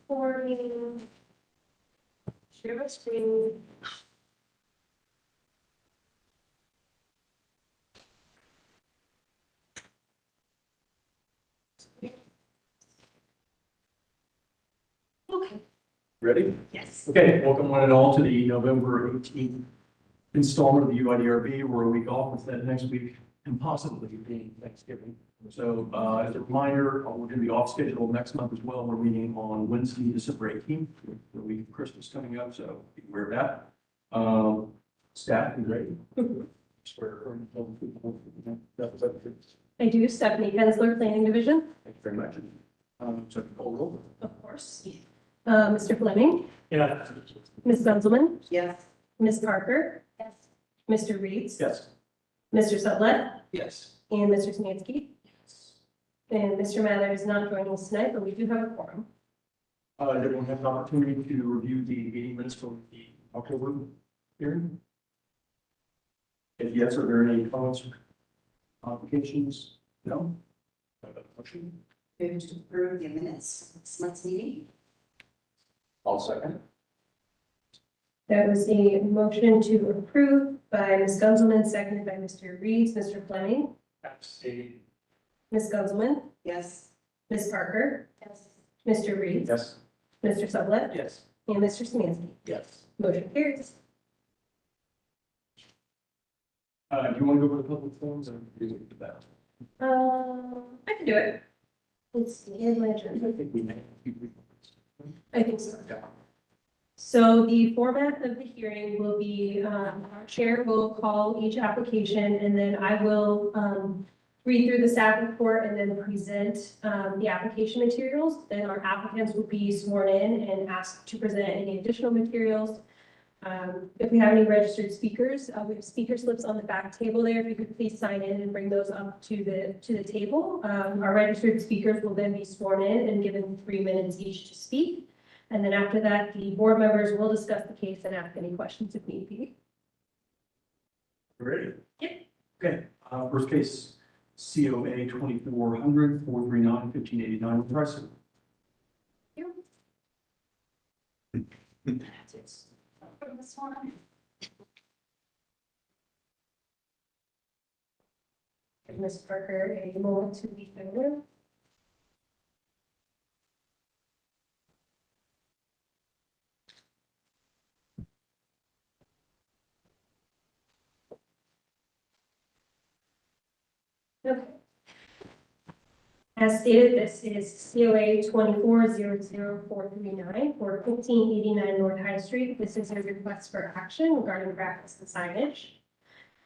Recording, share screen. Okay. Ready? Yes. Okay, welcome one and all to the November 18th installment of the UIDRB. We're a week off instead of next week and possibly being Thanksgiving. So as a reminder, we're going to be off schedule next month as well. We're meeting on Wednesday, December 18th, the week of Christmas coming up, so be aware of that. Staff and great. I do, Stephanie Hensler, Planning Division. Thank you very much. So call roll. Of course. Mr. Fleming, Yeah. Ms. Benzelman, Yes. Ms. Parker. Yes. Mr. Reeds. Yes. Mr. Sublette, Yes. and Mr. Smansky. And Mr. Mather is not joining us tonight, but we do have a quorum. Did everyone have an opportunity to review the meeting minutes from the October hearing? If yes, are there any comments or applications? No? Motion? Move to approve the minutes of this month's meeting. I'll second. That was a motion to approve by Ms. Gunzelman, seconded by Mr. Reeds. Mr. Fleming, Abstain. Ms. Gunzelman, Yes. Ms. Parker. Yes. Mr. Reeds. Yes. Mr. Sublette, Yes. and Mr. Smansky. Yes. Motion carries. Do you want to go over the public forums or do you do that? I can do it. Let's see, here's my agenda. I think we may. I think so. Yeah. So the format of the hearing will be, our chair will call each application, and then I will read through the staff report and then present the application materials. Then our applicants will be sworn in and asked to present any additional materials. If we have any registered speakers, we have speaker slips on the back table there. If you could please sign in and bring those up to the table. Our registered speakers will then be sworn in and given 3 minutes each to speak. And then after that, the board members will discuss the case and ask any questions if need be. Ready? Yep. Okay, first case, COA 2400 439 1589 Preston. This one. Give Ms. Parker a moment to leave the room. Okay. As stated, this is COA 2400439 for 1589 North High Street. This is a request for action regarding graphics and signage.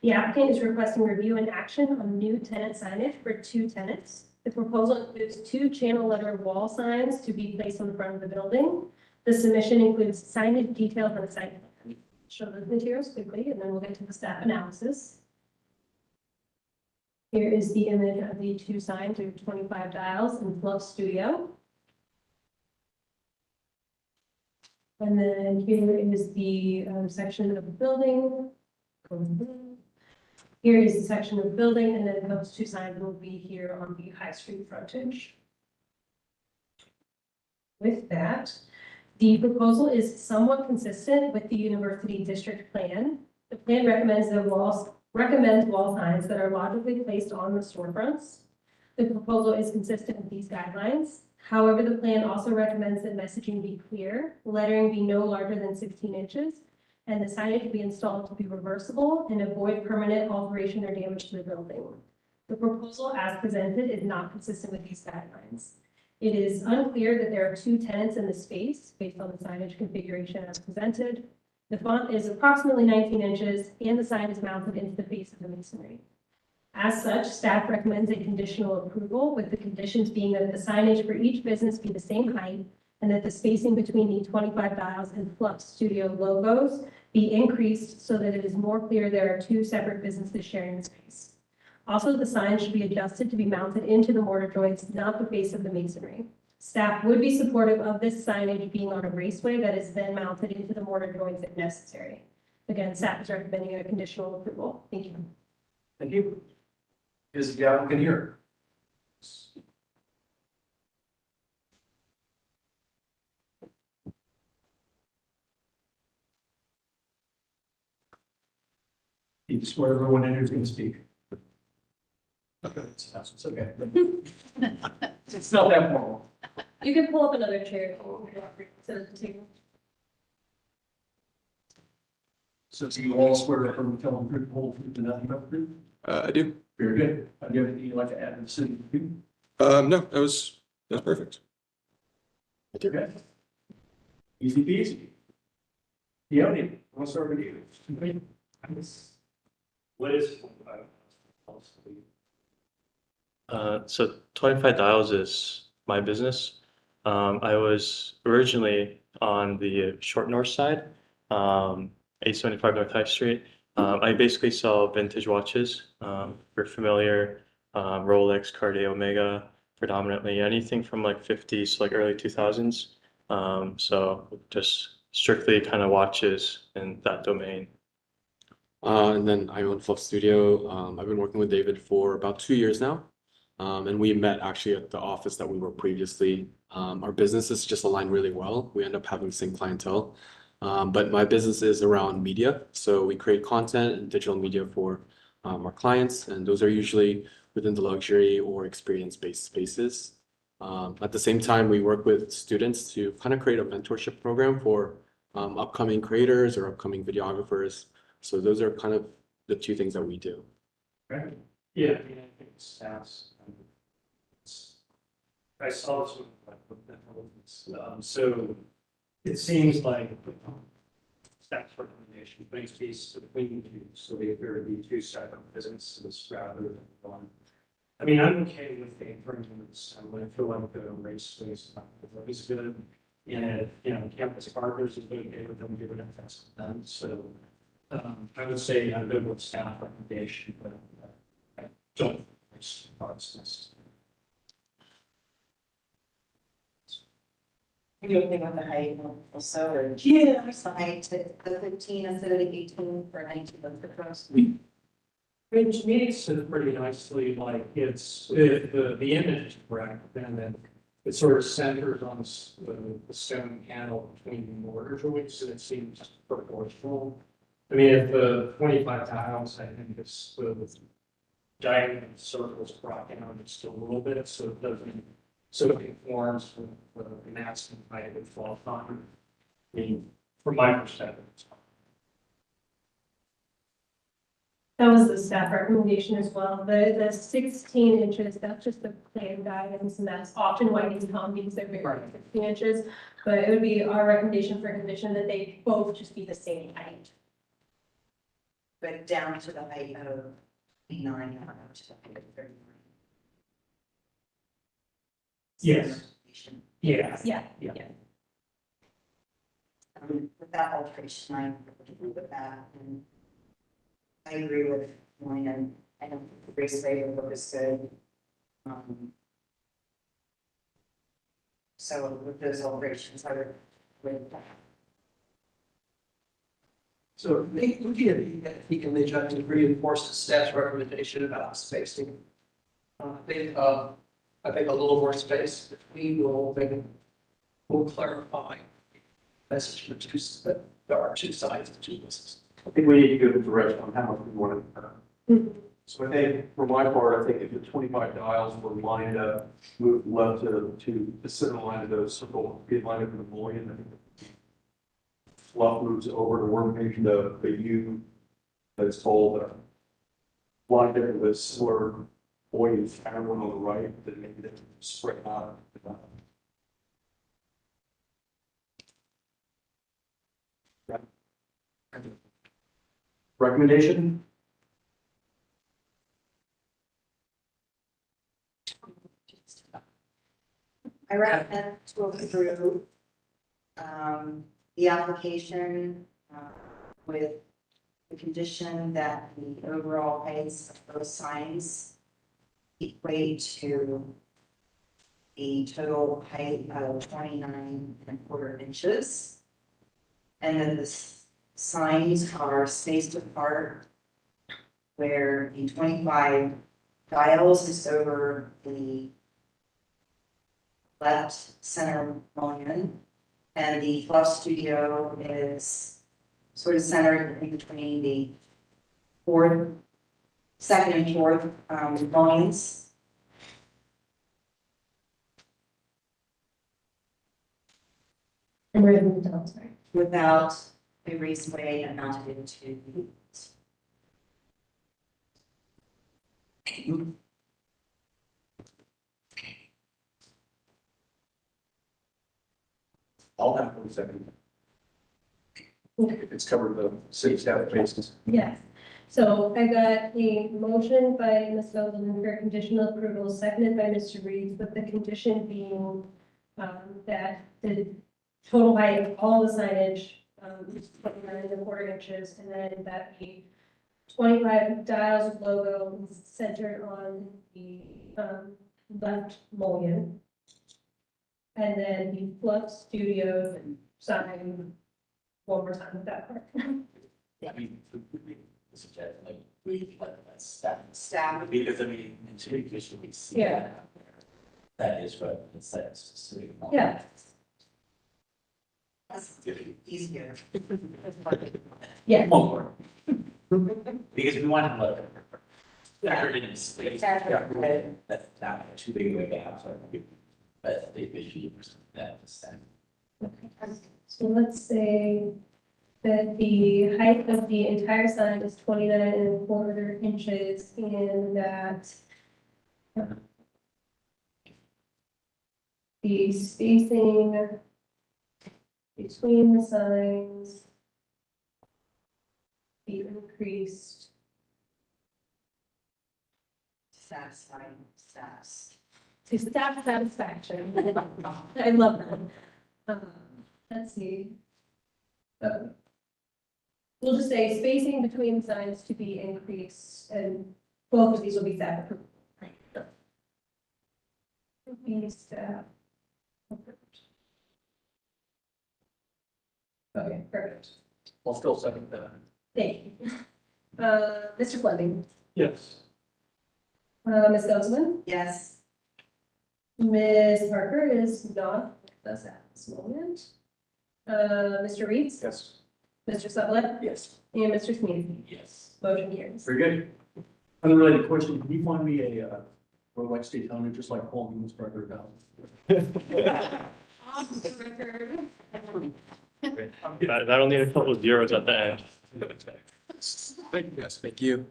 The applicant is requesting review and action on new tenant signage for 2 tenants. The proposal includes 2 channel letter wall signs to be placed on the front of the building. The submission includes signage details on the site plan. Show those materials quickly, and then we'll get to the staff analysis. Here is the image of the 2 signs of 25 dials in Fluff Studio. And then here is the section of the building. Here is the section of the building, and then those 2 signs will be here on the High Street frontage. With that, the proposal is somewhat consistent with the University District Plan. The plan recommends wall signs that are logically placed on the storefronts. The proposal is consistent with these guidelines. However, the plan also recommends that messaging be clear, lettering be no larger than 16 inches, and the signage be installed to be reversible and avoid permanent alteration or damage to the building. The proposal as presented is not consistent with these guidelines. It is unclear that there are 2 tenants in the space based on the signage configuration as presented. The font is approximately 19 inches and the sign is mounted into the face of the masonry. As such, staff recommends a conditional approval, with the conditions being that the signage for each business be the same height and that the spacing between the 25 dials and Fluff Studio logos be increased so that it is more clear there are 2 separate businesses sharing the space. Also, the sign should be adjusted to be mounted into the mortar joints, not the face of the masonry. Staff would be supportive of this signage being on a raceway that is then mounted into the mortar joints if necessary. Again, staff is recommending a conditional approval. Thank you. Thank you. Is the applicant here? You just swear everyone in here is going to speak. Okay, it's okay. It's not that formal. You can pull up another chair to the table. So do you all swear affirm tell the truth, the whole truth, and nothing but the truth? I do. Very good. Do you have anything you'd like to add to the city? No, that was perfect. Okay. Easy peasy. Leonie, we'll start with you. What is? So 25 Dials is my business. I was originally on the short north side, 875 North High Street. I basically sell vintage watches. We're familiar, Rolex, Cartier, Omega, predominantly anything from like 50s to like early 2000s. So just strictly kind of watches in that domain. And then I own Fluff Studio. I've been working with David for about 2 years now. And we met actually at the office that we were previously. Our businesses just align really well. We end up having the same clientele. But my business is around media. So we create content and digital media for our clients, and those are usually within the luxury or experience-based spaces. At the same time, we work with students to kind of create a mentorship program for upcoming creators or upcoming videographers. So those are kind of the two things that we do. Right. Yeah, I mean, I think it sounds. I saw this with so it seems like staff recommendation makes peace between the two, so they appear to be two separate businesses rather than one. I mean, I'm okay with the improvements. I feel like the race space is good. And, campus partners is okay with them giving it that's done. So I would say I'm good with staff recommendation, but I don't. You okay with the height also, or? Yeah. The height to the 15 instead of the 18 for 19 of the proposed? Which meets it pretty nicely, like it's, if the image is correct, then it sort of centers on the stone panel between the mortar joints, and it seems proportional. I mean, if the 25 tiles, I think it's the diagonal circles brought down just a little bit, so it doesn't, so it conforms with the maximum height it would fall on. I mean, from my perspective, it's fine. That was the staff recommendation as well. The 16 inches, that's just the plan guidance, and that's often why these come because they're bigger than 16 inches. But it would be our recommendation for condition that they both just be the same height. But down to the height of 9, not up to the height of 39. Yes. Yeah. Yeah. With that alteration, I agree with that, and I agree with William. I don't think the raceway would look as good. So with those alterations, I would. So looking at the image, I can reinforce the staff's recommendation about spacing. I think a little more space between will clarify message for that there are two sides to two businesses. I think we need to give a direction on how much we want to. So I think, for my part, I think if the 25 dials were lined up, moved left to the center line of those circle, be lined up in the mullion, I think fluff moves over to where maybe the U that's told lined up with similar buoyant pattern on the right, that maybe they can spread out. Recommendation? I recommend to approve the application with the condition that the overall heights of those signs equate to a total height of 29.25 inches. And then the signs are spaced apart where the 25 dials is over the left center mullion, and the fluff studio is sort of centered in between the second and fourth mullions. And we're moving down, sorry. Without a raceway and mounted into the I'll have one second. If it's covered the city staff basis. Yes. So I got a motion by Ms. Sullivan for conditional approval, seconded by Mr. Reed, with the condition being that the total height of all the signage is 29.25 inches, and then that the 25 dials logo is centered on the left mullion. And then the Fluff Studio sign one more time with that part. I mean, we suggest like we let that staff, staff. because I mean, in city commission, we see Yeah. that out there. That is what it says, specific. Yeah. That's easier. Yeah. More. Because we want to look. Better in space. That's not too big of a gap, so I think, but they visually present that the same. So let's say that the height of the entire sign is 29.25 inches and that the spacing between the signs be increased. Satisfying staffs. To staff satisfaction. I love that. Let's see. We'll just say spacing between signs to be increased, and both of these will be staff approved. Be staff approved. Okay, perfect. I'll still second that. Thank you. Mr. Fleming, Yes. Ms. Gosman, Yes. Ms. Parker is not with us at this moment. Mr. Reeds, Yes. Mr. Sublette, Yes. and Mr. Sneed. Yes. Motion carries. Very good. Unrelated question, can you find me a Rolex Daytona, just like Paul Newman's record about? That'll need a couple of zeros at the end. Thank you, guys. Thank you.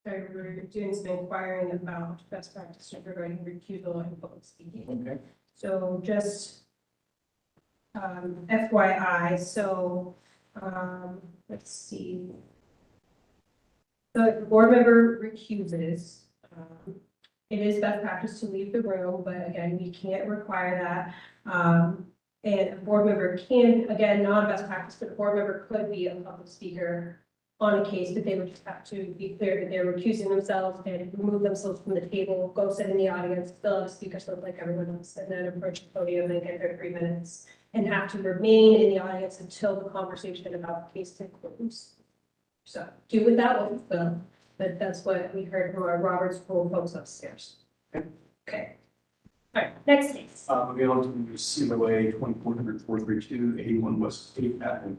Sorry, we're doing some inquiring about best practice regarding recusal and public speaking. Okay. So just FYI, so let's see. So if the board member recuses, it is best practice to leave the room, but again, we can't require that. And a board member can, again, not a best practice, but a board member could be a public speaker on a case, but they would just have to be clear that they're recusing themselves and remove themselves from the table, go sit in the audience, fill out a speaker slip like everyone else, and then approach the podium and get their 3 minutes, and have to remain in the audience until the conversation about the case concludes. So do with that what you will, but that's what we heard from our Roberts Rule folks upstairs. Okay. All right, next case. Moving on to CMOA 2400-432, 81 West 8th Avenue.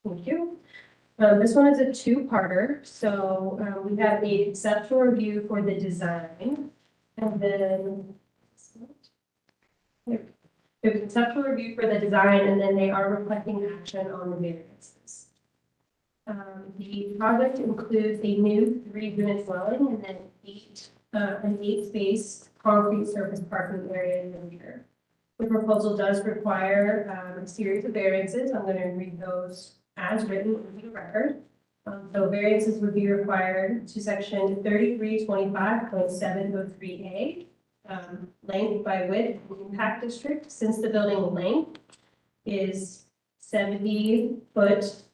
Thank you. This one is a two-parter. So we have the conceptual review for the design, and then the conceptual review for the design, and then they are requesting action on the variances. The project includes a new 3-unit dwelling and then an 8-space concrete surface parking area in the rear. The proposal does require a series of variances. I'm going to read those as written into the record. So variances would be required to section 3325.703A, length by width impact district, since the building length is 70 foot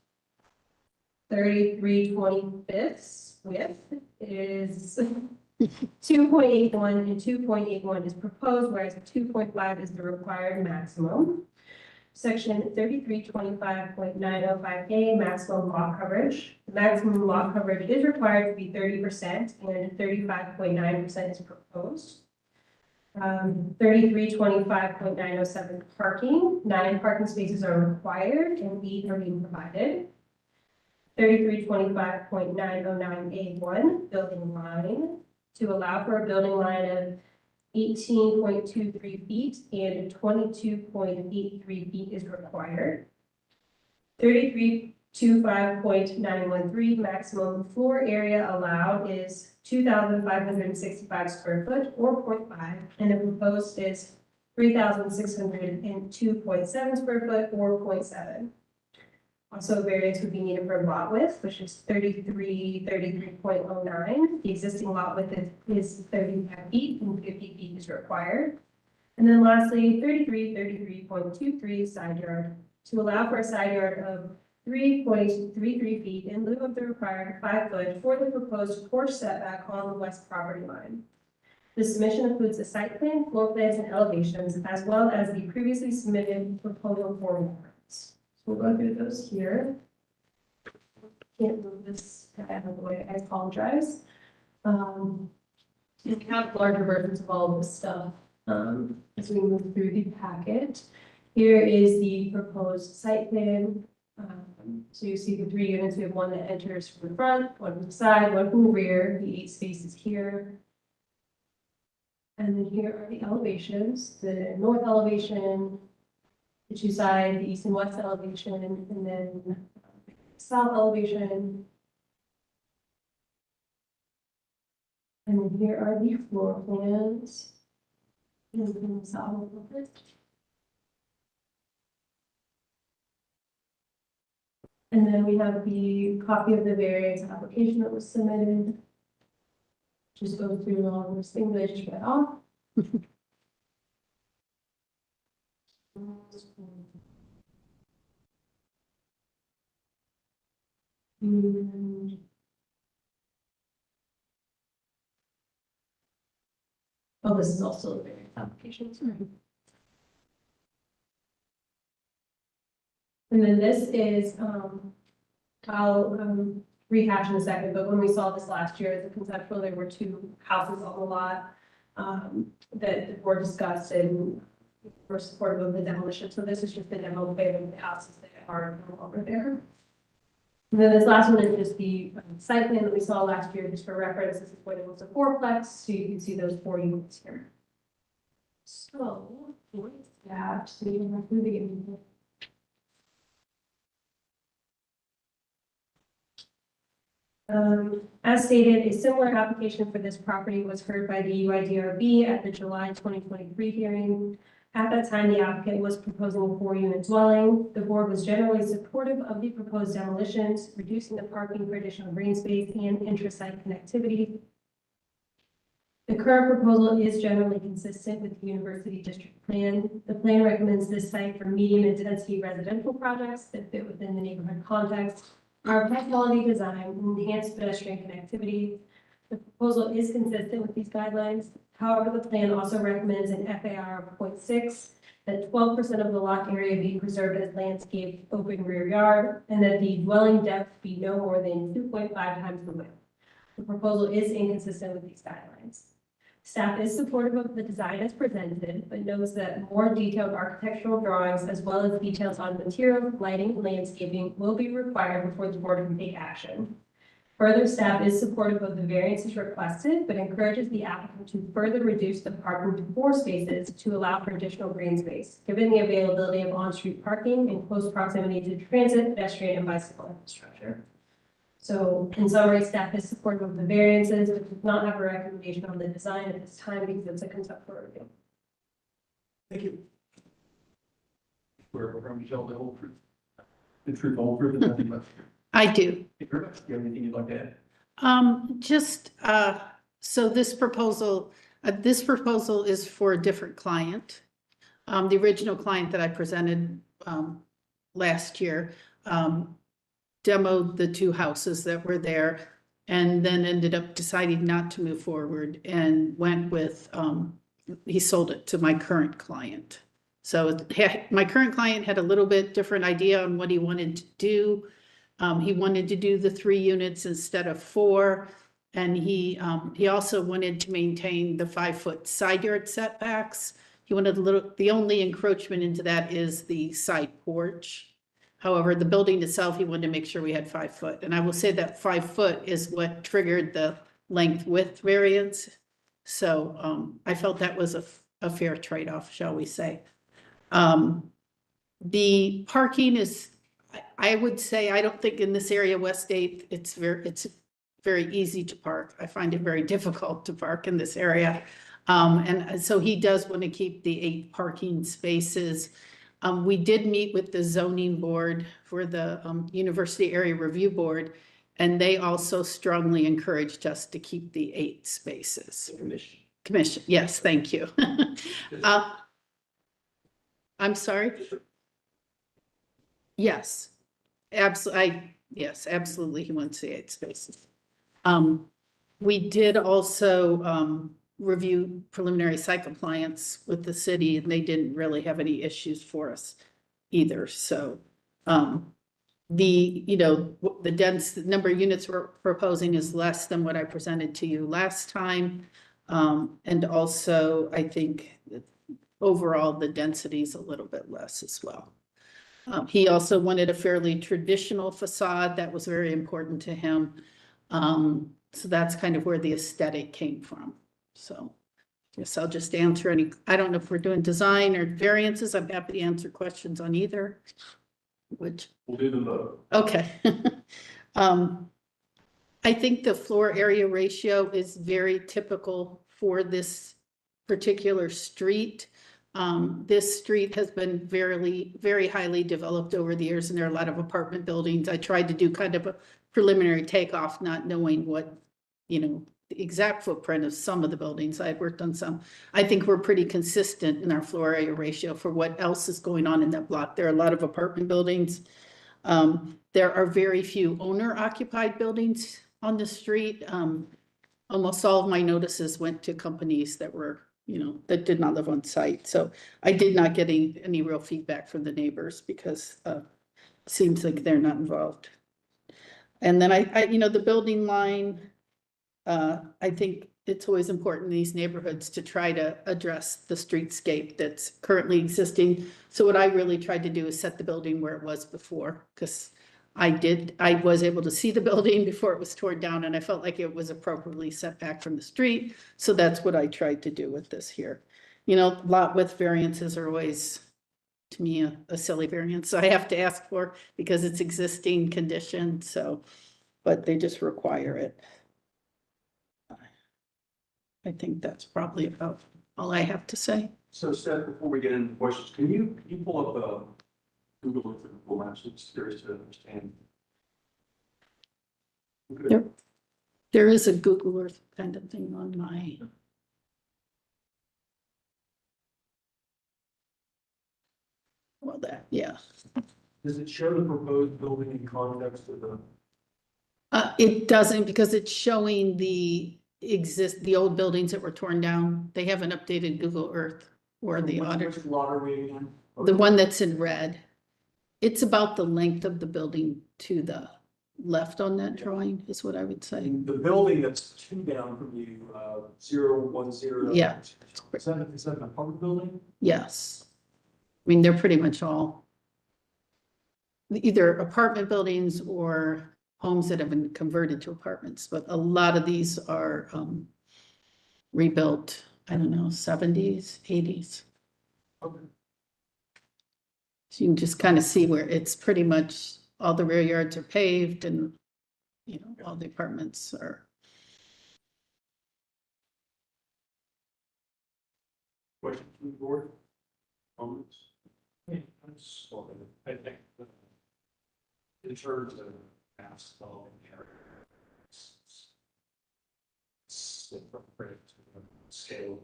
33/25 width is 2.81 and 2.81 is proposed, whereas 2.5 is the required maximum. Section 3325.905A, maximum lot coverage. The maximum lot coverage is required to be 30% and 35.9% is proposed. 3325.907 parking, 9 parking spaces are required and 8 are being provided. 3325.909A1, building line, to allow for a building line of 18.23 feet and 22.83 feet is required. 3325.913, maximum floor area allowed is 2,565 square foot or 0.5, and the proposed is 3,602.7 square foot or 0.7. Also, variance would be needed for lot width, which is 33.09. The existing lot width is 35 feet and 50 feet is required. And then lastly, 33.23 side yard, to allow for a side yard of 3.33 feet in lieu of the required 5 foot for the proposed porch setback on the west property line. The submission includes a site plan, floor plans, and elevations, as well as the previously submitted proposal form reference. So we'll go through those here. Can't move this guy out of the way, I apologize. And we have larger versions of all of this stuff as we move through the packet. Here is the proposed site plan. So you see the 3 units. We have one that enters from the front, one from the side, one from the rear. The 8 spaces here. And then here are the elevations, the north elevation, the 2 sides, the east and west elevation, and then south elevation. And then here are the floor plans. And south a little bit. And then we have the copy of the variance application that was submitted. Just go through all those things I just read off. And oh, this is also the variance application, sorry. And then this is, I'll rehash in a second, but when we saw this last year as a conceptual, there were 2 houses on the lot that the board discussed and were supportive of the demolition. So this is just the demo plan of the houses that are no longer there. And then this last one is just the site plan that we saw last year, just for reference. This is when it was a 4-plex, so you can see those 4 units here. So with that, so you can through the image. As stated, a similar application for this property was heard by the UIDRB at the July 2023 hearing. At that time, the applicant was proposing a 4-unit dwelling. The board was generally supportive of the proposed demolitions, reducing the parking for additional green space and intra-site connectivity. The current proposal is generally consistent with the University District Plan. The plan recommends this site for medium-intensity residential projects that fit within the neighborhood context. Our high-quality design and enhanced pedestrian connectivity. The proposal is consistent with these guidelines. However, the plan also recommends an FAR of 0.6, that 12% of the lot area be preserved as landscaped open rear yard, and that the dwelling depth be no more than 2.5 times the width. The proposal is inconsistent with these guidelines. Staff is supportive of the design as presented, but notes that more detailed architectural drawings as well as details on material, lighting, and landscaping will be required before the board can take action. Further, staff is supportive of the variances requested, but encourages the applicant to further reduce the parking to 4 spaces to allow for additional green space, given the availability of on-street parking in close proximity to transit, pedestrian, and bicycle infrastructure. So in summary, staff is supportive of the variances, but does not have a recommendation on the design at this time because it's a conceptual review. Thank you. We're from Michelle, the whole truth. The truth, the whole truth, and nothing but. I do. If you're, do you have anything you'd like to add? So this proposal is for a different client. The original client that I presented, last year, demoed the two houses that were there and then ended up deciding not to move forward and went with, he sold it to my current client. So my current client had a little bit different idea on what he wanted to do. He wanted to do the 3 units instead of 4. And he also wanted to maintain the 5-foot side yard setbacks. He wanted the only encroachment into that is the side porch. However, the building itself, he wanted to make sure we had 5 foot. And I will say that 5 foot is what triggered the length width variance. So I felt that was a fair trade-off, shall we say. The parking is, I would say, I don't think in this area, West 8th, it's very easy to park. I find it very difficult to park in this area. And so he does want to keep the 8 parking spaces. We did meet with the zoning board for the University Area Review Board, and they also strongly encouraged us to keep the 8 spaces. Commission, yes, thank you. I'm sorry? Yes, absolutely. Yes, absolutely. He wants the 8 spaces. We did also review preliminary site compliance with the city, and they didn't really have any issues for us either. So the number of units we're proposing is less than what I presented to you last time. And also, I think overall the density is a little bit less as well. He also wanted a fairly traditional facade. That was very important to him. So that's kind of where the aesthetic came from. So I guess I'll just answer any, I don't know if we're doing design or variances. I'm happy to answer questions on either. Which We'll do them both. okay. I think the floor area ratio is very typical for this particular street. This street has been very highly developed over the years, and there are a lot of apartment buildings. I tried to do kind of a preliminary takeoff, not knowing what, the exact footprint of some of the buildings. I had worked on some. I think we're pretty consistent in our floor area ratio for what else is going on in that block. There are a lot of apartment buildings. There are very few owner occupied buildings on the street. Almost all of my notices went to companies that were, that did not live on site. So I did not get any real feedback from the neighbors because it seems like they're not involved. And then the building line, I think it's always important in these neighborhoods to try to address the streetscape that's currently existing. So what I really tried to do is set the building where it was before, because I was able to see the building before it was torn down, and I felt like it was appropriately set back from the street. So that's what I tried to do with this here. Lot width variances are always, to me, a silly variance. So I have to ask for because it's existing condition. So, but they just require it. I think that's probably about all I have to say. So Seth, before we get into questions, can you pull up Google Earth and Google Maps? I'm just curious to understand. Okay. There is a Google Earth kind of thing on my. Well, yeah. Does it show the proposed building in context of the? It doesn't, because it's showing the old buildings that were torn down. They haven't updated Google Earth or the auditor. Which lot are we in? The one that's in red. It's about the length of the building to the left on that drawing is what I would say. The building that's 2 down from you, 010. Yeah. Is that an apartment building? Yes. I mean, they're pretty much all either apartment buildings or homes that have been converted to apartments, but a lot of these are rebuilt, I don't know, 70s, 80s. Okay. So you can just kind of see where it's pretty much all the rear yards are paved and you know, all departments are. Questions from the board? Comments? Yeah, I'm sort of, I think that in terms of asphalt it's appropriate to the scale.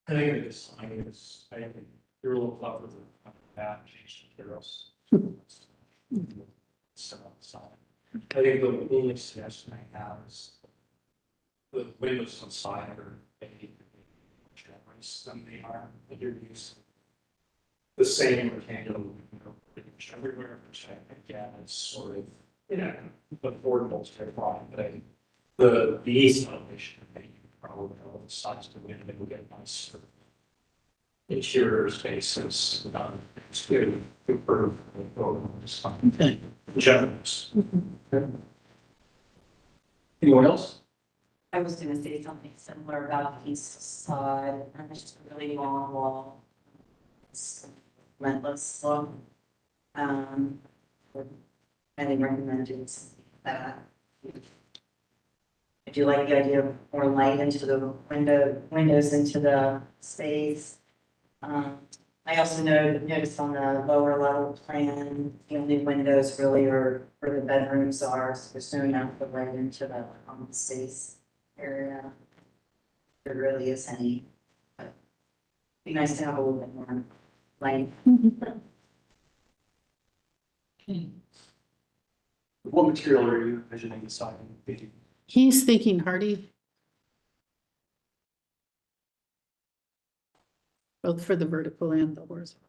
I think the sign is, I think you're a little clever with that, change materials. So, I think the only suggestion I have is the windows on side are maybe generous than they are, that you're using the same rectangular window pretty much everywhere, which I think, again, is sort of, you know, affordable to everybody, but I think the east elevation, I think probably all the sides of the window will get nice sort of interior spaces, it's good, for Okay. generous. Anyone else? I was gonna say something similar about the east side, and it's just a really long wall. It's relentless look. Would highly recommend doing something like that. I do like the idea of more light into the windows into the space. I also noticed on the lower level plan, the only windows really are where the bedrooms are, so there's no enough of light into the space area. There really is any, but it'd be nice to have a little bit more light. What material are you envisioning the siding to be? He's thinking hardy. Both for the vertical and the horizontal.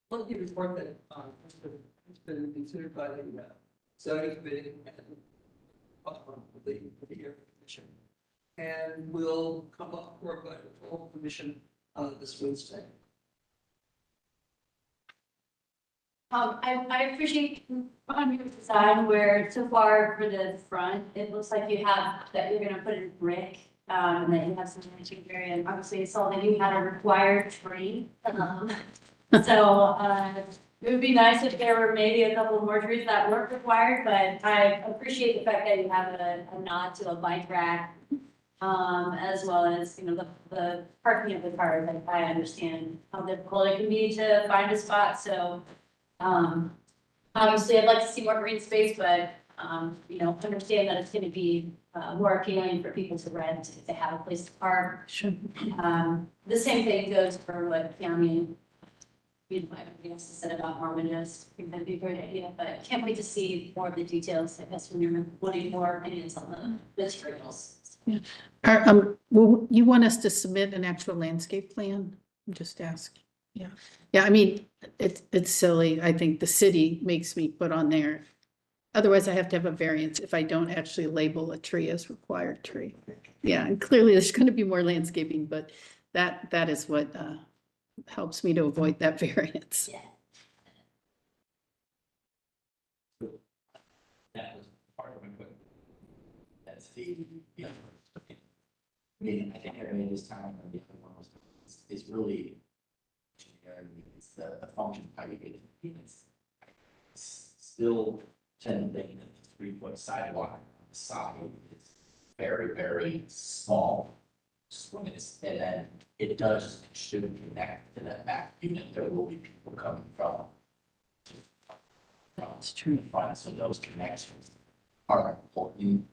Let me report that, it's been considered by the zoning committee and the air commission. And will come up for a full commission, this Wednesday. I appreciate on your design where so far for the front, it looks like you have that you're gonna put in brick. And then you have some managing area, and obviously I saw that you had a required tree. So, it would be nice if there were maybe a couple more trees that weren't required, but I appreciate the fact that you have a nod to a bike rack. As well as, you know, the parking of the cars, like I understand how difficult it can be to find a spot, so. Obviously I'd like to see more green space, but, you know, understand that it's gonna be, more appealing for people to rent if they have a place to park. Sure. The same thing goes for what County, you know, everything else is said about Harmonious. I think that'd be a great idea, but can't wait to see more of the details, I guess, when you're putting more opinions on the materials. Yeah. Well, you want us to submit an actual landscape plan? Just ask. Yeah. Yeah, I mean, it's silly. I think the city makes me put on there. Otherwise, I have to have a variance if I don't actually label a tree as required tree. Yeah, and clearly there's going to be more landscaping, but that is what helps me to avoid that variance. Yeah. That was part of my question. That's the, yeah. I mean, I think I made this time, and the other one was, it's really, it's the function of how you get it. It's still tending that the 3-foot sidewalk on the side is very, very small. And then it does, it should connect to that back unit. There will be people coming from. It's true. Front, so those connections are important.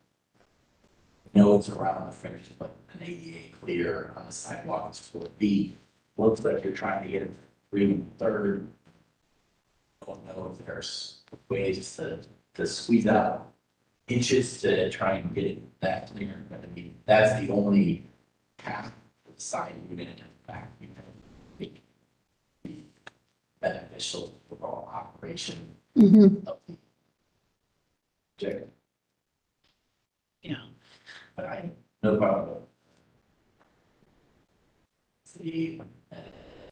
Nodes around the fringe, but an ADA clear on the sidewalk is 4 feet. Looks like you're trying to get a 3/3. I don't know if there's ways to squeeze out inches to try and get it that clear, but I mean, that's the only half of the side unit and back unit. Be beneficial for all operation Mhm. of the project. Yeah. But I, no problem. See,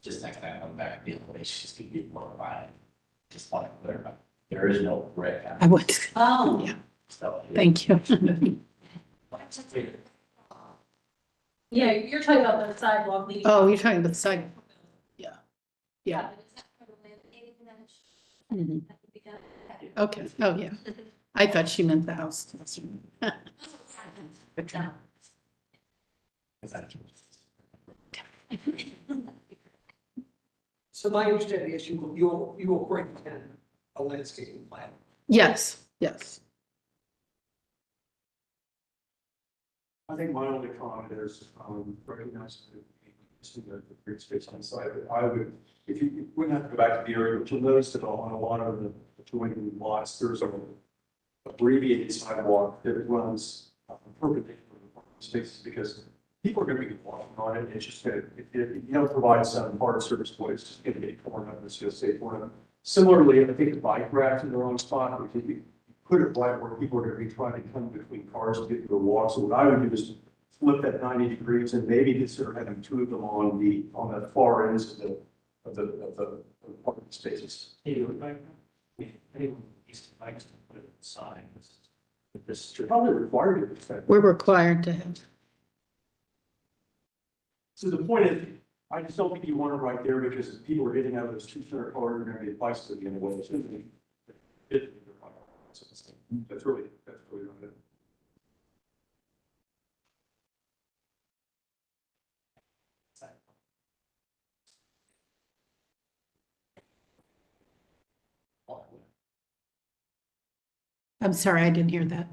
just next time I'm back, the elevations could be more fine. Just want to clarify, there is no brick. I would. Oh. Yeah. So. Thank you. Yeah, you're talking about the sidewalk leading. Oh, you're talking about the side. Yeah. Yeah. Mhm. Okay, oh, yeah. I thought she meant the house. So my understanding is you will bring in a landscaping plan. Yes, yes. I think my only comment is, recognizing the green space on the site, I would, if you wouldn't have to go back to the area, but you'll notice that on a lot of the adjoining lots, there's a abbreviated sidewalk that runs perpendicular to the spaces, because people are gonna be walking on it, it's just gonna, if you don't provide some hard surface points, it's just gonna get torn up, it's gonna stay torn up. Similarly, I think the bike racks in the wrong spot, if you put it right where people are gonna be trying to come between cars to get to a walk, so what I would do is flip that 90 degrees and maybe consider having two of them on the far ends of the parking spaces. You're probably required to. We're required to have. So the point is, I just don't think you want it right there because if people are getting out of those two center cars, they're gonna get bicycles in the way. That's really not it. I'm sorry, I didn't hear that.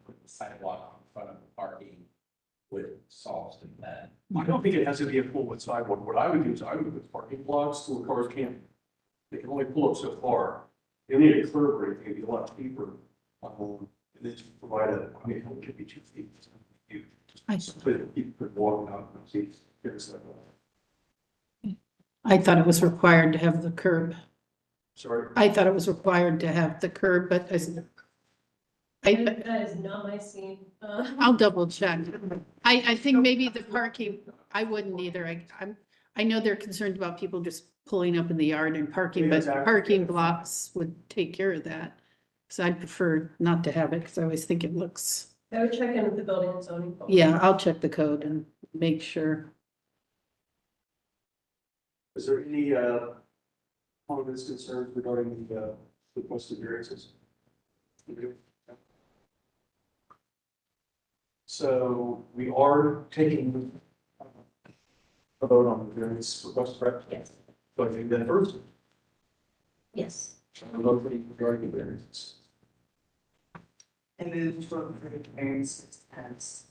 Put the sidewalk in front of the parking would solve some of that. I don't think it has to be a full width sidewalk. What I would do is I would put parking blocks where cars can't, they can only pull up so far. You need a curb rate, maybe a lot deeper. And then just provide I mean, it could be 2 feet. You just put it, people could walk out and see, here's that. I thought it was required to have the curb. Sorry. I thought it was required to have the curb, but That is not my scene. I'll double check. I think maybe the parking, I wouldn't either. I know they're concerned about people just pulling up in the yard and parking, Yeah, but exactly. parking blocks would take care of that. So I'd prefer not to have it because I always think it looks, I would check in with the building and zoning. folks. yeah, I'll check the code and make sure. Is there any comments, concerns regarding the requested variances? So we are taking a vote on the variance request, correct? Yes. So I think that first, Yes. I'm voting regarding the variances. I move to approve variances as.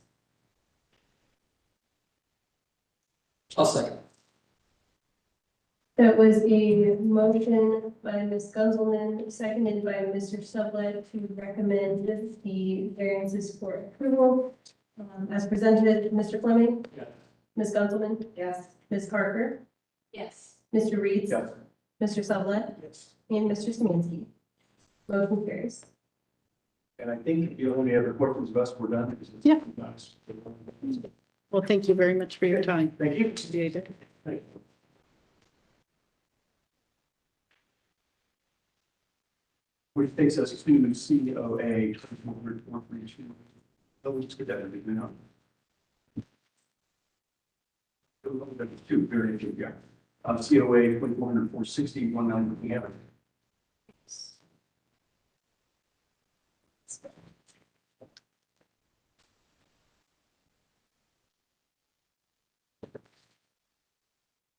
I'll second. That was a motion by Ms. Gunzelman, seconded by Mr. Sublett to recommend the variances for approval. As presented, Mr. Fleming? Yes. Ms. Gunzelman? Yes. Ms. Parker? Yes. Mr. Reed? Yes. Mr. Sublett? Yes. And Mr. Samansky? Motion carries. And I think the only other questions of us were done. Yeah. Nice. Well, thank you very much for your time. Thank you. Appreciate it. Thank you. Which takes us to COA 2432. So we'll just get that in now. Two variations, yeah. COA 2460, 19 Avenue.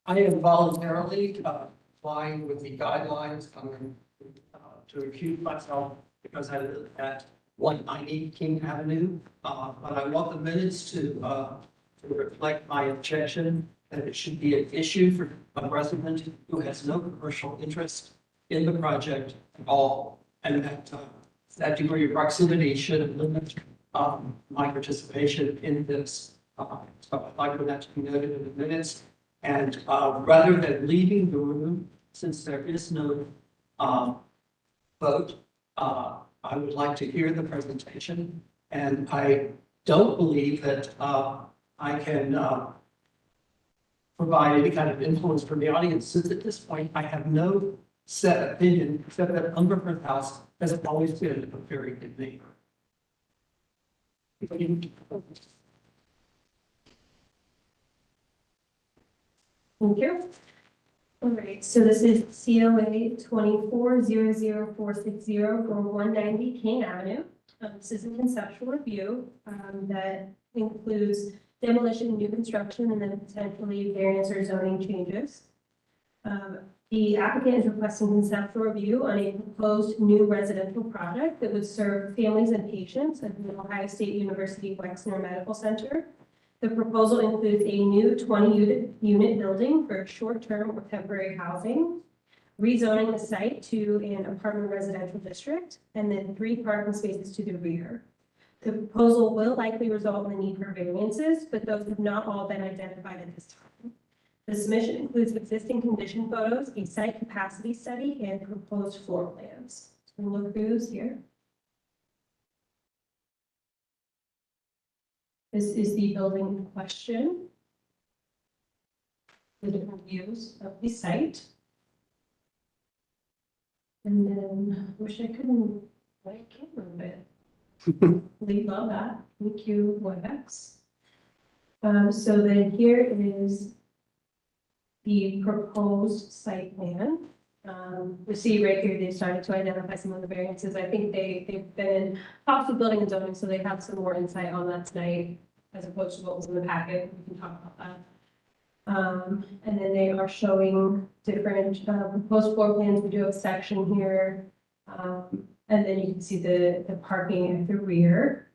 I am voluntarily complying with the guidelines coming to recuse myself because I live at 190 King Avenue. But I want the minutes to reflect my objection that it should be an issue for a resident who has no commercial interest in the project at all. And that degree of proximity should limit my participation in this. So I'd like for that to be noted in the minutes. And rather than leaving the room, since there is no vote, I would like to hear the presentation. And I don't believe that I can provide any kind of influence from the audience, since at this point I have no set opinion, except that Umberford House has always been a very good neighbor. Thank you. All right, so this is COA 24-00460 for 190 King Avenue. This is a conceptual review that includes demolition, new construction, and then potentially variance or zoning changes. The applicant is requesting conceptual review on a proposed new residential project that would serve families and patients at the Ohio State University Wexner Medical Center. The proposal includes a new 20-unit building for short-term or temporary housing, rezoning the site to an apartment residential district, and then 3 parking spaces to the rear. The proposal will likely result in the need for variances, but those have not all been identified at this time. The submission includes existing condition photos, a site capacity study, and proposed floor plans. So we'll look through those here. This is the building in question. The different views of the site. And then, I wish I couldn't light camera a bit. We love that. Thank you, WebEx. So then here is the proposed site plan. We see right here, they've started to identify some of the variances. I think they've been in talks with building and zoning, so they have some more insight on that tonight, as opposed to what was in the packet. We can talk about that. And then they are showing different proposed floor plans. We do have a section here. And then you can see the parking at the rear.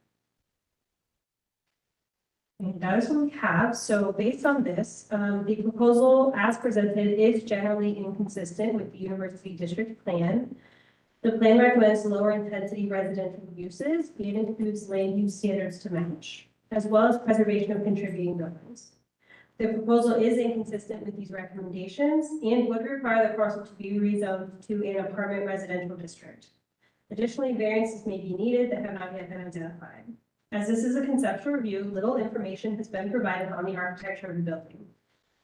And that is what we have. So based on this, the proposal as presented is generally inconsistent with the university district plan. The plan recommends lower intensity residential uses and includes land use standards to match, as well as preservation of contributing buildings. The proposal is inconsistent with these recommendations and would require the parcel to be rezoned to an apartment residential district. Additionally, variances may be needed that have not yet been identified. As this is a conceptual review, little information has been provided on the architecture of the building.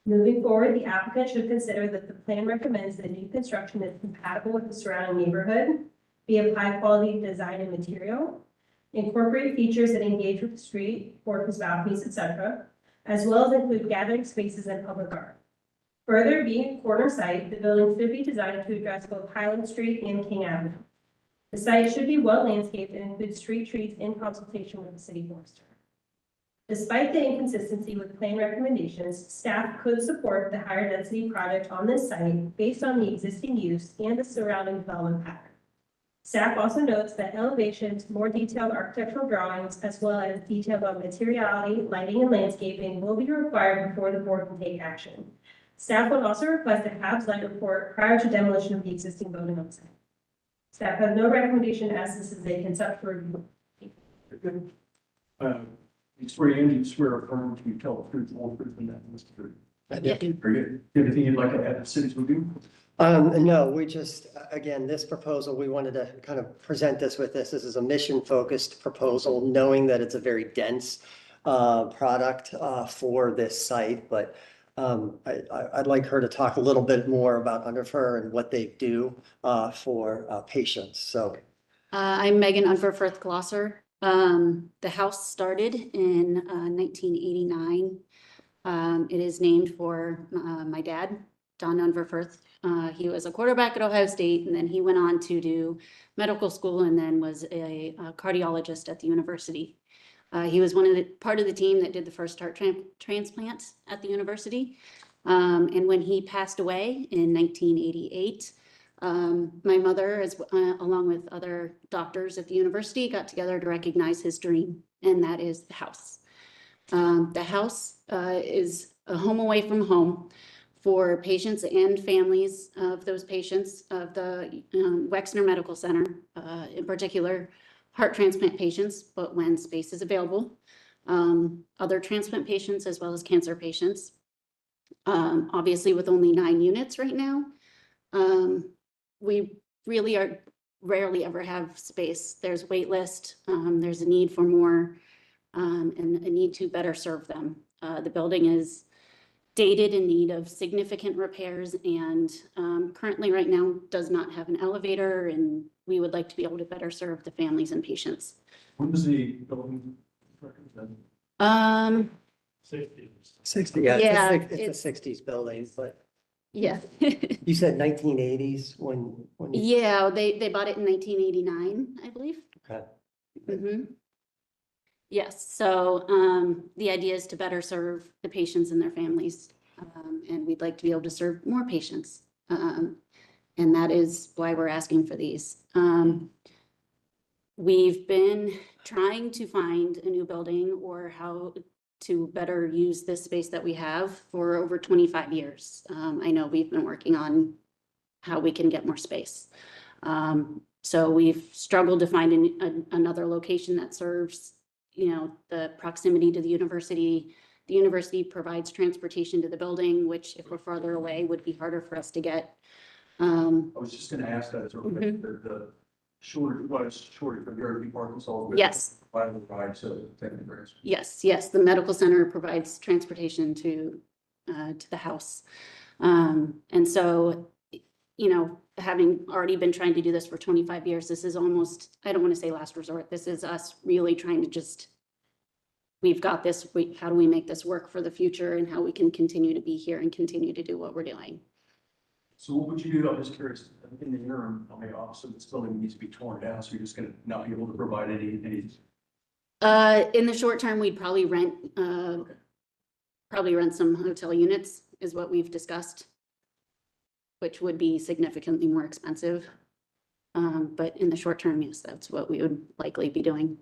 Moving forward, the applicant should consider that the plan recommends that new construction is compatible with the surrounding neighborhood, be of high quality design and material, incorporate features that engage with the street, porches, balconies, etc., as well as include gathering spaces and public art. Further, being a corner site, the building should be designed to address both Highland Street and King Avenue. The site should be well landscaped and include street trees in consultation with the city forester. Despite the inconsistency with plan recommendations, staff could support the higher density project on this site based on the existing use and the surrounding development pattern. Staff also notes that elevations, more detailed architectural drawings, as well as details on materiality, lighting, and landscaping will be required before the board can take action. Staff would also request a HABs light report prior to demolition of the existing building on site. Staff has no recommendation as this is a conceptual review. You swear in, you swear affirm, you tell the truth, the whole truth, and nothing but the truth. Yeah. Very good. Anything you'd like to add to the city's review? No, we just, again, this proposal, we wanted to kind of present this with this. This is a mission-focused proposal, knowing that it's a very dense product for this site, but I'd like her to talk a little bit more about Underfer and what they do for patients, so. I'm Megan Unverfirth-Glosser. The house started in 1989. It is named for my dad, Don Unverfirth. He was a quarterback at Ohio State, and then he went on to do medical school and then was a cardiologist at the university. He was part of the team that did the first heart transplant at the university. And when he passed away in 1988, my mother, along with other doctors at the university, got together to recognize his dream, and that is the house. The house is a home away from home for patients and families of those patients of the Wexner Medical Center, in particular, heart transplant patients, but when space is available, other transplant patients as well as cancer patients. Obviously, with only 9 units right now, we really rarely ever have space. There's wait list, there's a need for more, and a need to better serve them. The building is dated in need of significant repairs and currently right now does not have an elevator, and we would like to be able to better serve the families and patients. When was the building recommended? 60. 60, yeah, Yeah, it's a 60s building, but Yeah. You said 1980s when you, Yeah, they bought it in 1989, I believe. okay. Mm-hmm. Yes, so the idea is to better serve the patients and their families. And we'd like to be able to serve more patients. And that is why we're asking for these. We've been trying to find a new building or how to better use this space that we have for over 25 years. I know we've been working on how we can get more space. So we've struggled to find another location that serves, the proximity to the university. The university provides transportation to the building, which if we're farther away would be harder for us to get. I was just gonna ask that, the shorter, what is shorter for Gary parking stalls? Yes. By the ride, so technically, grass. Yes, the medical center provides transportation to the house. And so, having already been trying to do this for 25 years, this is almost, I don't want to say last resort. This is us really trying to just, we've got this, how do we make this work for the future and how we can continue to be here and continue to do what we're doing? So what would you do? I'm just curious, in the interim, I mean, obviously this building needs to be torn down, so you're just gonna not be able to provide any. In the short term, we'd probably rent some hotel units is what we've discussed, which would be significantly more expensive. But in the short term, yes, that's what we would likely be doing.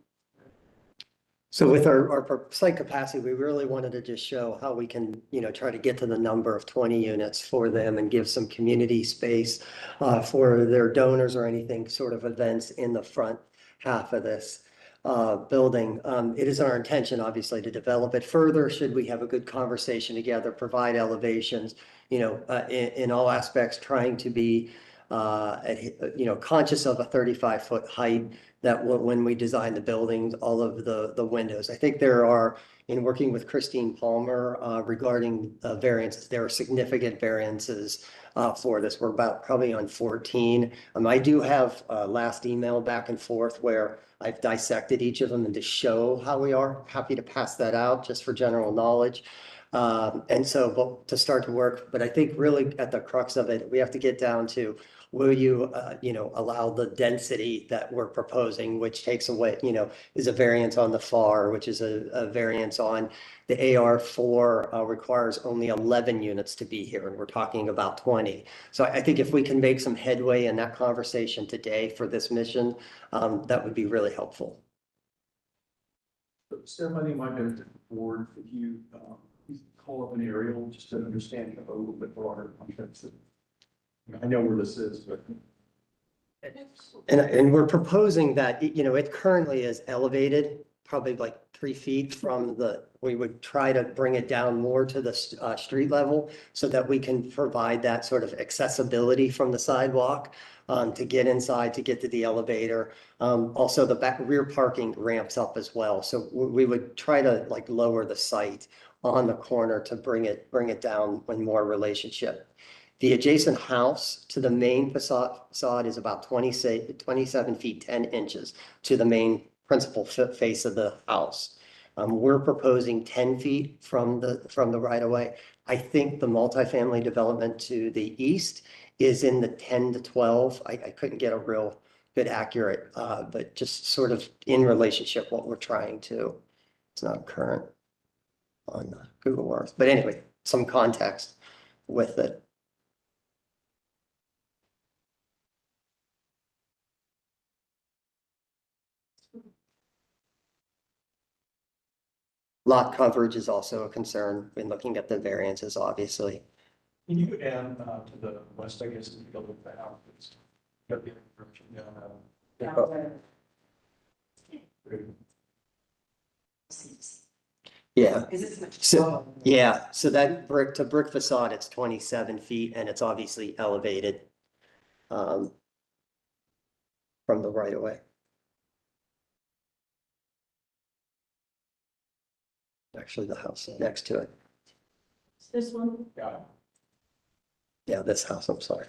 So with our site capacity, we really wanted to just show how we can, try to get to the number of 20 units for them and give some community space for their donors or anything sort of events in the front half of this building. It is our intention, obviously, to develop it further. Should we have a good conversation together, provide elevations, in all aspects, trying to be, conscious of a 35-foot height that when we design the buildings, all of the windows. I think there are, in working with Christine Palmer regarding variances, there are significant variances for this. We're about probably on 14. I do have last email back and forth where I've dissected each of them and to show how we are. Happy to pass that out just for general knowledge. And so but to start to work, but I think really at the crux of it, we have to get down to, will you, allow the density that we're proposing, which takes away, is a variance on the FAR, which is a variance on the AR4 requires only 11 units to be here, and we're talking about 20. So I think if we can make some headway in that conversation today for this mission, that would be really helpful. Stephanie, might benefit the board if you call up an aerial just to understand a little bit broader context. I know where this is, but. And we're proposing that, it currently is elevated, probably like 3 feet from we would try to bring it down more to the street level so that we can provide that sort of accessibility from the sidewalk to get inside, to get to the elevator. Also, the rear parking ramps up as well. So we would try to lower the site on the corner to bring it down with more relationship. The adjacent house to the main facade is about 27 feet, 10 inches to the main principal face of the house. We're proposing 10 feet from the right of way. I think the multifamily development to the east is in the 10 to 12. I couldn't get a real good accurate, but just sort of in relationship what we're trying to. It's not current on Google Earth, but anyway, some context with it. Lot coverage is also a concern when looking at the variances, obviously. Can you go down to the west, I guess, and go look at the house? It's got the direction down. Yeah. Is it? So, yeah, so that brick to brick facade, it's 27 feet and it's obviously elevated from the right of way. Actually, the house next to it. This one? Yeah. Yeah, this house, I'm sorry.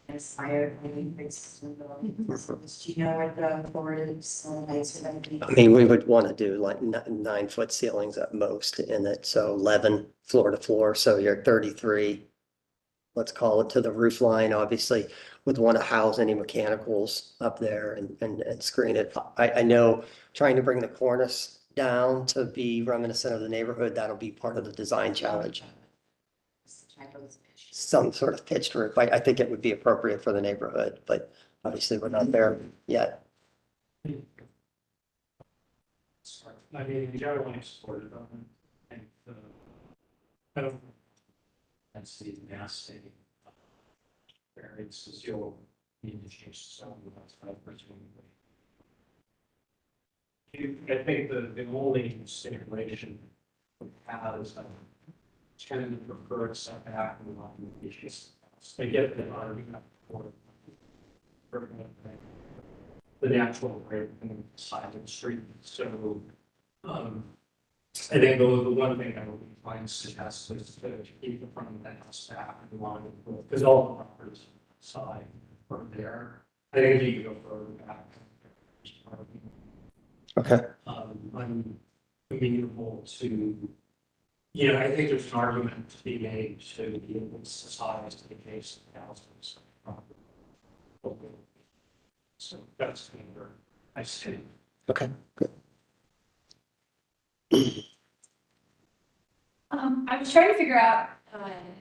It's higher than the increase in the, do you know where the board ceiling heights are gonna be? I mean, we would want to do like 9 foot ceilings at most in it, so 11 floor to floor, so you're 33. Let's call it to the roof line, obviously, would want to house any mechanicals up there and screen it. I know trying to bring the cornice down to be reminiscent of the neighborhood, that'll be part of the design challenge. Some sort of pitched roof. I think it would be appropriate for the neighborhood, but obviously we're not there yet. I mean, the other one supported on it, and, I don't. And see massing. Variances, you'll need to change some of that's presumably. I think the only stipulation we have is tend to prefer setback and not issues. They get the argument for the natural grade and side of the street. So, I think the one thing I would be fine to suggest is to keep the front of the house back in line with, because all the properties side are there. I think if you could go further back. Okay. I'm amenable to, I think there's an argument to be made to be able to size the case of houses. So that's where I see. Okay, good. I was trying to figure out,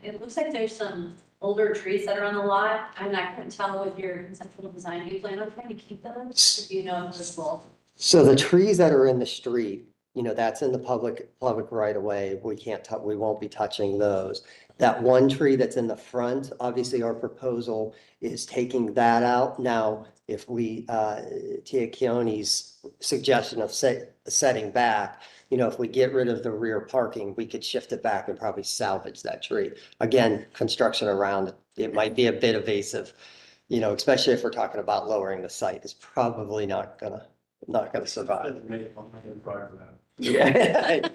it looks like there's some older trees that are on the lot. I'm not going to tell with your conceptual design, do you plan on trying to keep those? Do you know if this will? So the trees that are in the street, that's in the public right of way. We can't we won't be touching those. That one tree that's in the front, obviously our proposal is taking that out. Now, if we, Tia Keone's suggestion of setting back, if we get rid of the rear parking, we could shift it back and probably salvage that tree. Again, construction around it might be a bit evasive, especially if we're talking about lowering the site. It's probably not gonna survive. Yeah.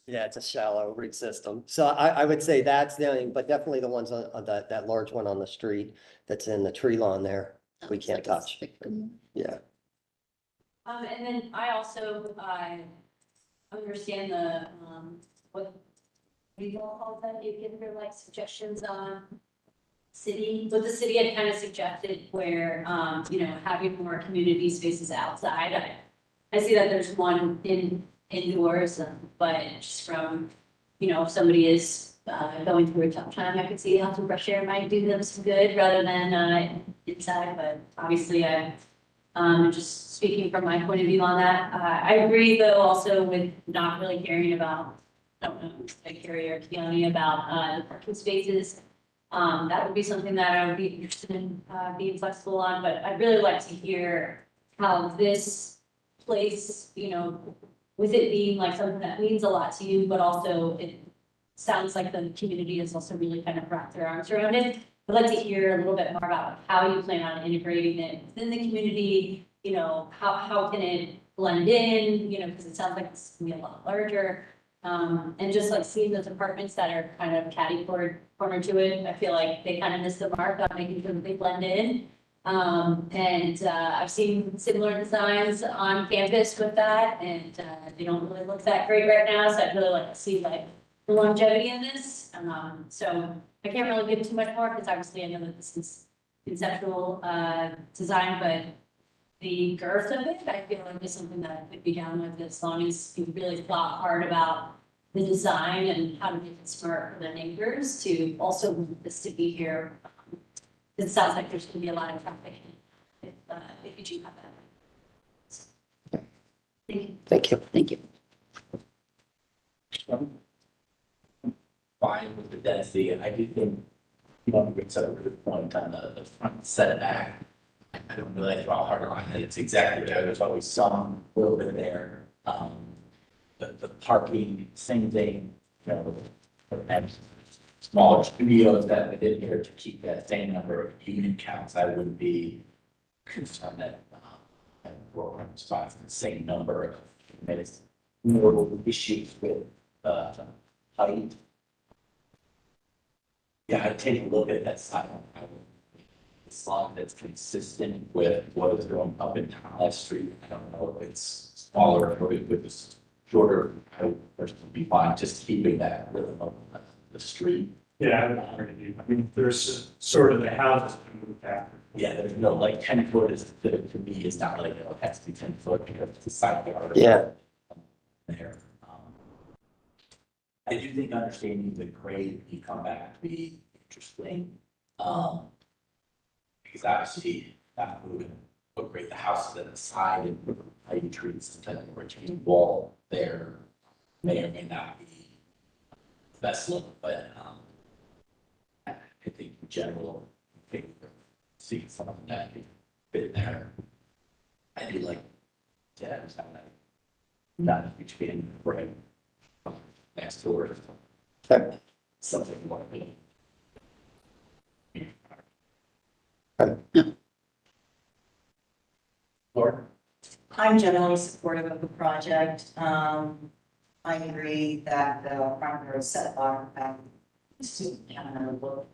Yeah, it's a shallow root system. So I would say that's the only, but definitely the ones on that large one on the street that's in the tree lawn there, we can't touch. Yeah. And then I also, understand the, what do you all call that? You give her like suggestions on what the city had kind of suggested where, having more community spaces outside. I see that there's one indoors, but just from, if somebody is going through a tough time, I could see how some fresh air might do them some good rather than inside, but obviously I'm just speaking from my point of view on that. I agree though also with not really caring about, I don't know, Carrie or Keone about the parking spaces. That would be something that I would be interested in being flexible on, but I'd really like to hear how this place, with it being like something that means a lot to you, but also it sounds like the community has also really kind of wrapped their arms around it. I'd like to hear a little bit more about how you plan on integrating it within the community, how can it blend in, because it sounds like it's gonna be a lot larger. And just like seeing those apartments that are kind of corner to it, I feel like they kind of missed the mark on making sure that they blend in. And I've seen similar designs on campus with that, and they don't really look that great right now, so I'd really like to see like the longevity in this. So I can't really give too much more, because obviously I know that this is conceptual design, but the girth of it, I feel like is something that I could be down with, as long as you really thought hard about the design and how to make it smart for the neighbors to also want this to be here. It sounds like there's gonna be a lot of traffic if you do have that. Thank you. Thank you. Thank you. Fine with the density, I do think, brings up a good point on the front setback. I don't really throw a hard line that it's exactly there, there's always some little bit there. The parking, same thing, and smaller studios that we did here to keep that same number of unit counts, I wouldn't be concerned that we're on spots the same number of units. More issues with height. Yeah, I'd take a look at that side. as long as it's consistent with what is going up and down that street. I don't know if it's smaller or if it's shorter, I would personally be fine just keeping that rhythm of the street. Yeah, I mean, there's sort of the houses that move back. Yeah, there's no like 10 foot is to me is not like, it has to be 10 foot because it's a side yard. Yeah. There. I do think understanding the grade you come back to be interesting. Because obviously not moving, what grade the house is at the side and put pine trees and then retaining wall there may or may not be the best look, but I think in general, I think seeing something that could fit there. I do like, yeah, it's not a huge fan right next door. Okay. Something more. Laura? I'm generally supportive of the project. I agree that the front yard setback, kind of look.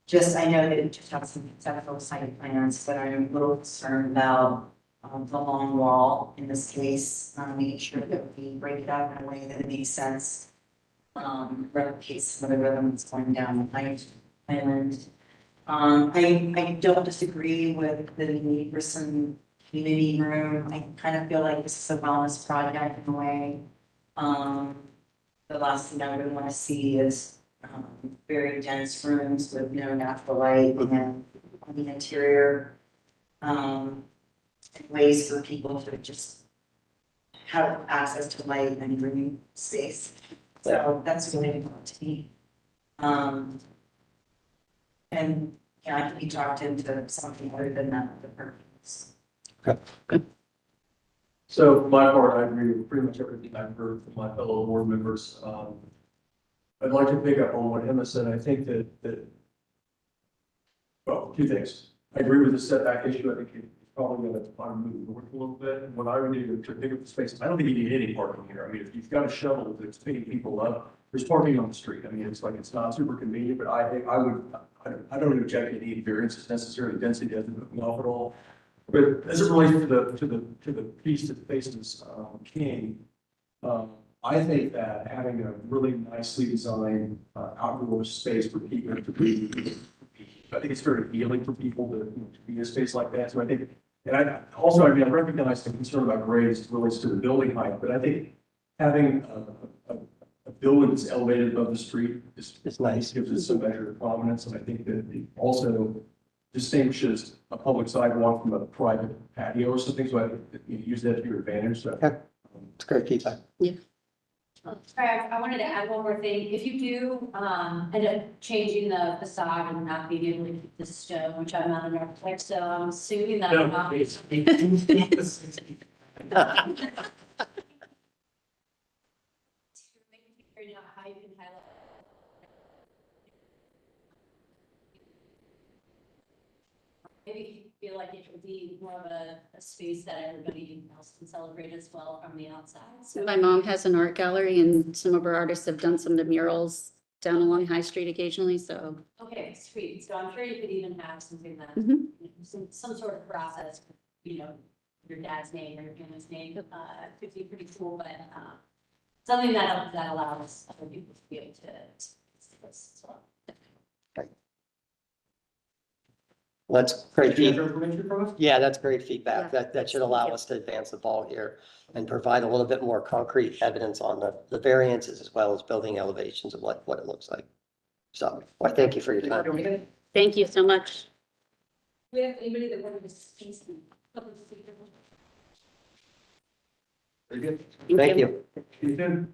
Just, I know that it just has some conceptual site plans, but I'm a little concerned about the long wall in this case, making sure that we break it up in a way that it makes sense. Replicates some of the rhythm that's going down the island. I don't disagree with the need for some community room. I kind of feel like this is a wellness project in a way. The last thing I would want to see is very dense rooms with no natural light and on the interior. And ways for people to just have access to light and green space. So that's really important to me. And yeah, I can be talked into something other than that, the purpose. So for my part, I agree with pretty much everything I've heard from my fellow board members. I'd like to pick up on what Emma said. I think that well, two things. I agree with the setback issue. I think it's probably going to move north a little bit. What I would do to pick up the space, I don't think you need any parking here. I mean, if you've got a shuttle that's picking people up, there's parking on the street. I mean, it's like, it's not super convenient, but I think I don't object to any variances necessarily. Density doesn't move off at all. But as it relates to the piece that faces King, I think that having a really nicely designed outdoor space for people to be, I think it's very healing for people to be in a space like that. So I think, and I also, I mean, I recognize the concern about grades as it relates to the building height, but I think having a building that's elevated above the street is nice, gives it some measure of prominence. And I think that it also distinguishes a public sidewalk from a private patio or something. So I think that you use that to your advantage. So it's great feedback. Sorry, I wanted to add one more thing. If you do, end up changing the facade and not being able to keep the stone, which I'm not an architect, so I'm assuming that I'm not. Figuring out how you can highlight. Maybe you feel like it would be more of a space that everybody else can celebrate as well from the outside. So My mom has an art gallery and some of her artists have done some of the murals down along High Street occasionally, so. okay, sweet. So I'm sure you could even have something that, Mhm. some sort of process, your dad's name or your family's name, could be pretty cool, but, something that allows other people to be able to see this as well. That's great Do you have feedback. information from us? Yeah, that's great feedback. Yeah. That should allow us to advance the ball here and provide a little bit more concrete evidence on the variances as well as building elevations of what it looks like. So, well, thank you for your time. Thank you so much. Do we have anybody that wanted to speak? Very good. Thank you. You too.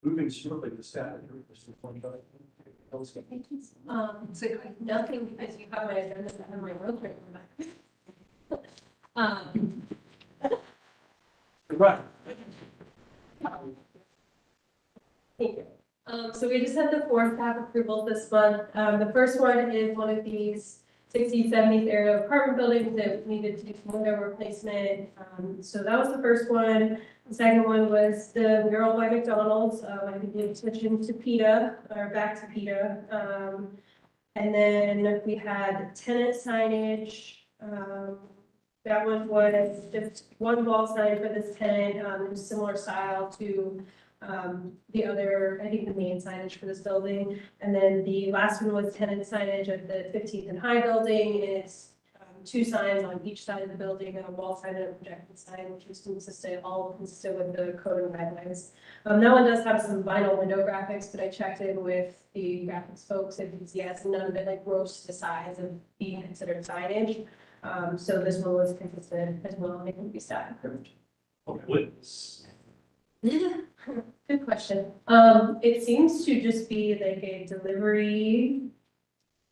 Moving shortly to staff. So nothing, because you have my agenda, I have my road trip. Right. Thank you. So we just had the 4 staff approvals this month. The first one is one of these 60s, 70s era apartment buildings that needed to do some window replacement. So that was the first one. The second one was the mural by McDonald's. I think we switching to PETA, or back to PETA. And then we had tenant signage. That one was just one wall sign for this tenant, it was similar style to the other, I think the main signage for this building. And then the last one was tenant signage at the 15th and High building, and it's two signs on each side of the building, a wall sign and a projected sign, which was all consistent with the code and guidelines. That one does have some vinyl window graphics, but I checked in with the graphics folks, and yes, none of it like rose to the size of being considered signage. So this one was consistent as well, and it can be staff approved. Good question. It seems to just be like a delivery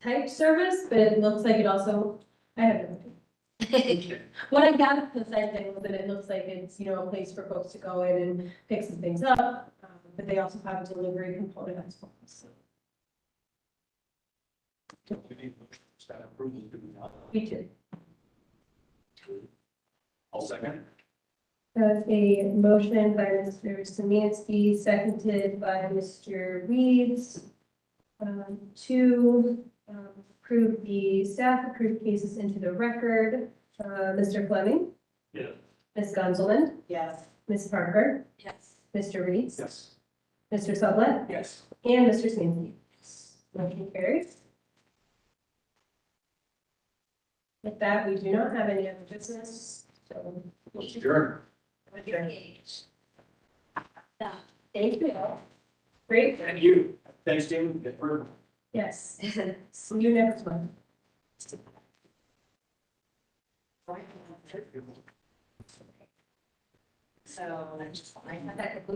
type service, but it looks like it also, I have no idea. What I got at the site thing was that it looks like it's, a place for folks to go in and pick some things up, but they also have a delivery component as well, so. We did. I'll second. That's a motion by Mr. Semansky, seconded by Mr. Reeves, to approve the staff approved cases into the record. Mr. Fleming? Yes. Ms. Gonzelman? Yes. Ms. Parker? Yes. Mr. Reeves? Yes. Mr. Sublette? Yes. And Mr. Semansky? Motion carries. With that, we do not have any other business, so. Sure. Thank you. Great. And you. Thanks, David. Get through. Yes. See you next month. So, I have that,